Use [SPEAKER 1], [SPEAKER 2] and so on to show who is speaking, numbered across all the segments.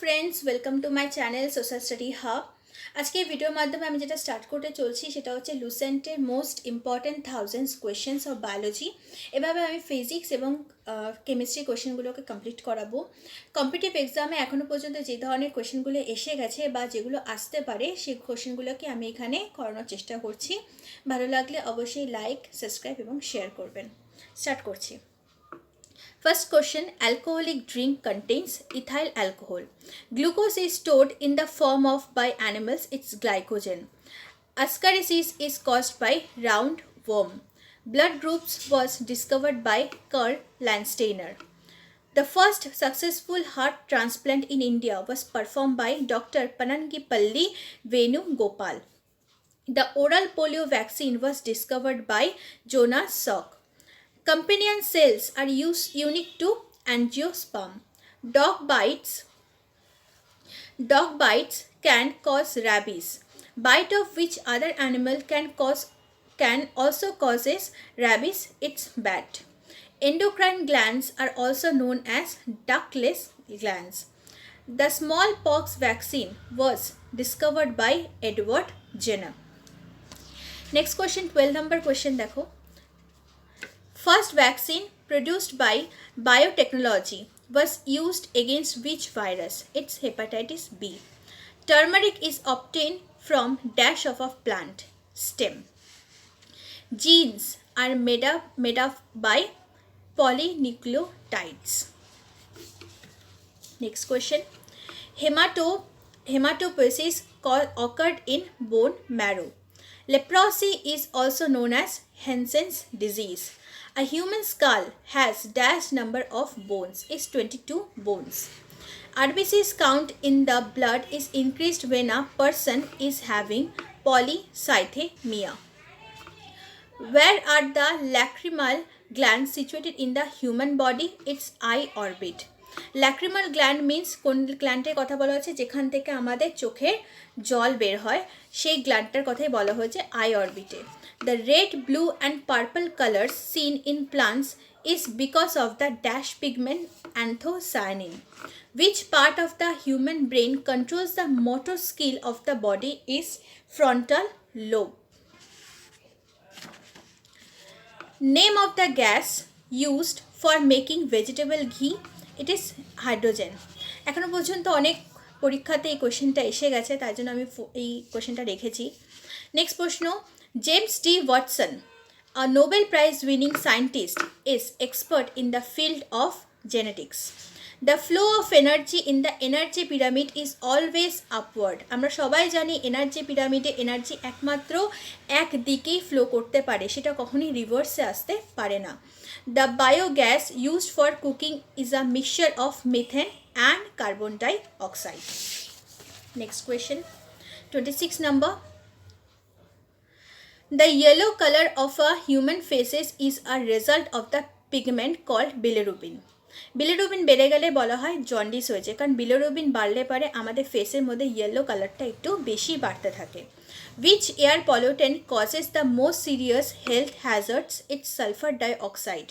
[SPEAKER 1] Friends, welcome to my channel social study hub. आज के भिडियोर माध्यमे आमी जेटा स्टार्ट करते चलছি সেটা হচ্ছে লুসেন্টের most important thousands questions of biology. এভাবে আমি ফিজিক্স এবং কেমিস্ট্রি কোয়েশ্চেনগুলোকে কমপ্লিট করাবো। কম্পিটিটিভ এক্সামে এখনও পর্যন্ত যে ধরনের কোয়েশ্চেনগুলো এসে গেছে বা যেগুলো আসতে পারে সেই কোয়েশ্চেনগুলোকে আমি এখানে করানোর চেষ্টা করছি। ভালো লাগলে অবশ্যই লাইক, সাবস্ক্রাইব এবং শেয়ার করবেন। স্টার্ট করছি। First question, alcoholic drink contains ethyl alcohol. Glucose is stored in the form of by animals, its glycogen. Ascaris is caused by roundworm. Blood groups was discovered by Karl Landsteiner. The first successful heart transplant in India was performed by Dr. Panangipalli Venugopal. The oral polio vaccine was discovered by Jonas Salk. Companion cells are unique to angiosperm. Dog bites can cause rabies. Bite of which other animal can also causes rabies. It's bad. Endocrine glands are also known as ductless glands. The smallpox vaccine was discovered by Edward Jenner. Next question, 12 number question देखो. First vaccine produced by biotechnology was used against which virus? It's hepatitis B. Turmeric is obtained from dash of a plant stem. Genes are made up by polynucleotides. Next question. Hematopoiesis occurred in bone marrow. Leprosy is also known as Hansen's disease. A human skull has dash number of bones is 22 bones. RBC's count in the blood is increased when a person is having polycythemia. Where are the lacrimal glands situated in the human body? It's eye orbit. Lacrimal gland means কোন গ্ল্যান্ডের কথা বলা হচ্ছে যেখান থেকে আমাদের চোখে জল বের হয়, সেই গ্ল্যান্ডটার কথাই বলা হয়েছে I অরবিটে। The red, blue and purple colors seen in plants is because of the dash pigment anthocyanin. Which part of the human brain controls the motor skill of the body is frontal lobe. Name of the gas used for making vegetable ghee? It is hydrogen. এখনো পর্যন্ত অনেক পরীক্ষাতে এই কোশ্চেনটা এসে গেছে, তাই জন্য আমি এই কোশ্চেনটা রেখেছি। নেক্সট প্রশ্ন, James D. Watson, a Nobel Prize winning scientist, is expert in the field of genetics. The flow of energy in the energy pyramid is always upward. আমরা সবাই জানি এনার্জি পিরামিডে এনার্জি একমাত্র একদিকেই ফ্লো করতে পারে, সেটা কখনোই রিভার্সে আসতে পারে না। The biogas used for cooking is a mixture of methane and carbon dioxide. Next question, 26 number. The yellow color of a human faces is a result of the pigment called bilirubin. Bilirubin বেড়ে গেলে বলা হয় jaundice হয়েছে, কারণ bilirubin বাড়লে পারে আমাদের ফেসের মধ্যে ইয়েলো কালারটা একটু বেশি বাড়তে থাকে। Which air pollutant causes the most serious health hazards? It's sulfur dioxide.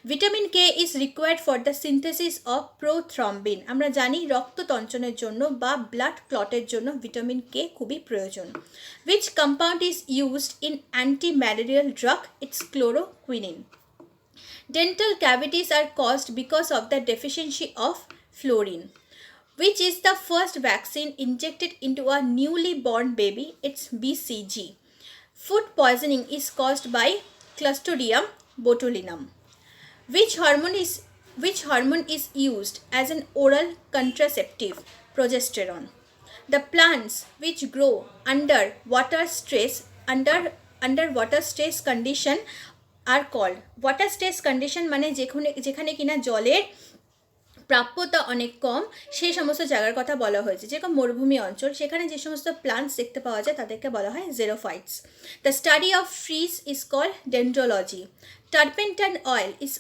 [SPEAKER 1] Vitamin K is required for the synthesis of prothrombin. আমরা জানি রক্ত তঞ্চনের জন্য বা ব্লাড ক্লটের জন্য ভিটামিন কে খুবই প্রয়োজন। Which compound is used in anti-malarial drug? It's chloroquine. Dental cavities are caused because of the deficiency of fluorine. Which is the first vaccine injected into a newly born baby? It's BCG. Food poisoning is caused by Clostridium botulinum. Which hormone is used as an oral contraceptive? Progesterone. The plants which grow under water stress condition are called. Water stress condition মানে যেখানে কিনা জলের প্রাপ্যতা অনেক কম, সেই সমস্ত জায়গার কথা বলা হয়েছে, যেরকম মরুভূমি অঞ্চল, সেখানে যে সমস্ত প্লান্টস দেখতে পাওয়া যায় তাদেরকে বলা হয় xerophytes. The study of trees is called dendrology. Turpentine oil is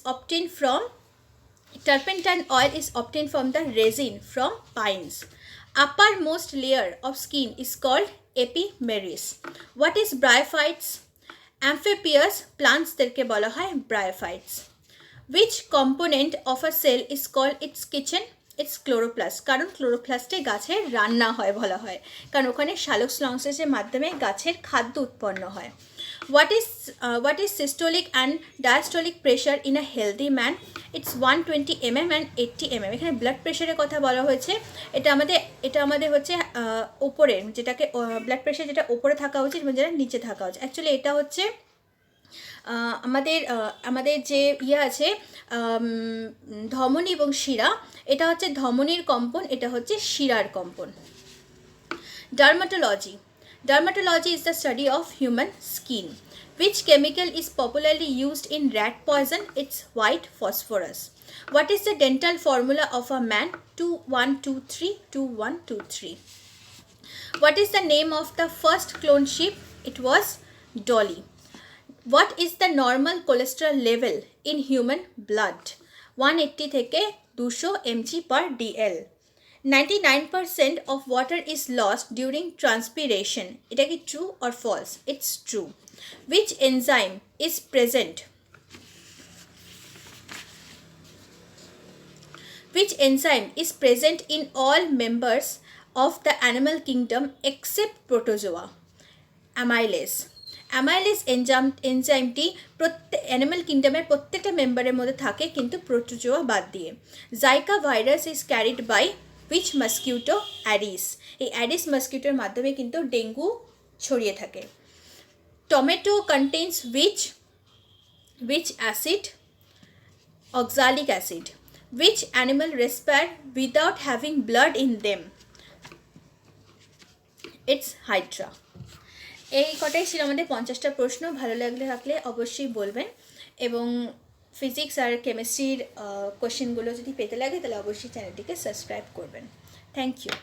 [SPEAKER 1] obtained from the resin from pines. Uppermost layer of skin is called epimeris. What is bryophytes? Amphibious plants derke bola hoy bryophytes. Which component of a cell is called its kitchen? It's chloroplast, কারণ ক্লোরোপ্লাস্টে গাছের রান্না হয় বলা হয়, কারণ ওখানে সালোক সংশ্লেষের মাধ্যমে গাছের খাদ্য উৎপন্ন হয়। What is systolic and diastolic pressure in a healthy man? It's 120 mm and 80 mm। এখানে ব্লাড প্রেশারের কথা বলা হয়েছে। এটা আমাদের হচ্ছে ওপরের, যেটাকে ব্লাড প্রেশার যেটা ওপরে থাকা উচিত এবং যেটা নিচে থাকা উচিত। অ্যাকচুয়ালি এটা হচ্ছে আমাদের যে আছে ধমনী এবং শিরা, এটা হচ্ছে ধমনীর কম্পন, এটা হচ্ছে শিরার কম্পন। Dermatology is the study of human skin. Which chemical is popularly used in rat poison? It's white phosphorus. What is the dental formula of a man? 2123 2123. What is the name of the first cloned sheep? It was Dolly. What is the normal cholesterol level in human blood? 180 থেকে 200 mg per dl. 99% of water is lost during transpiration. এটা কি true or false? It's true. Which enzyme is present? Which enzyme is present in all members of the animal kingdom except protozoa? Amylase. Amylase এনজাইমটি animal কিংডমের প্রত্যেকটা মেম্বারের মধ্যে থাকে, কিন্তু protozoa বাদ দিয়ে। Zika virus is carried by which mosquito? Aedes. এই অ্যাডিস মস্কিউটোর মাধ্যমে কিন্তু ডেঙ্গু ছড়িয়ে থাকে। Tomato contains which acid? Oxalic acid. Which animal respire without having blood in them? It's hydra. এই কটাই ছিল আমাদের 50টা প্রশ্ন। ভালো থাকলে অবশ্যই বলবেন, এবং ফিজিক্স আর কেমিস্ট্রির কোশ্চেনগুলো যদি পেতে লাগে তাহলে অবশ্যই চ্যানেলটিকে সাবস্ক্রাইব করবেন। Thank you.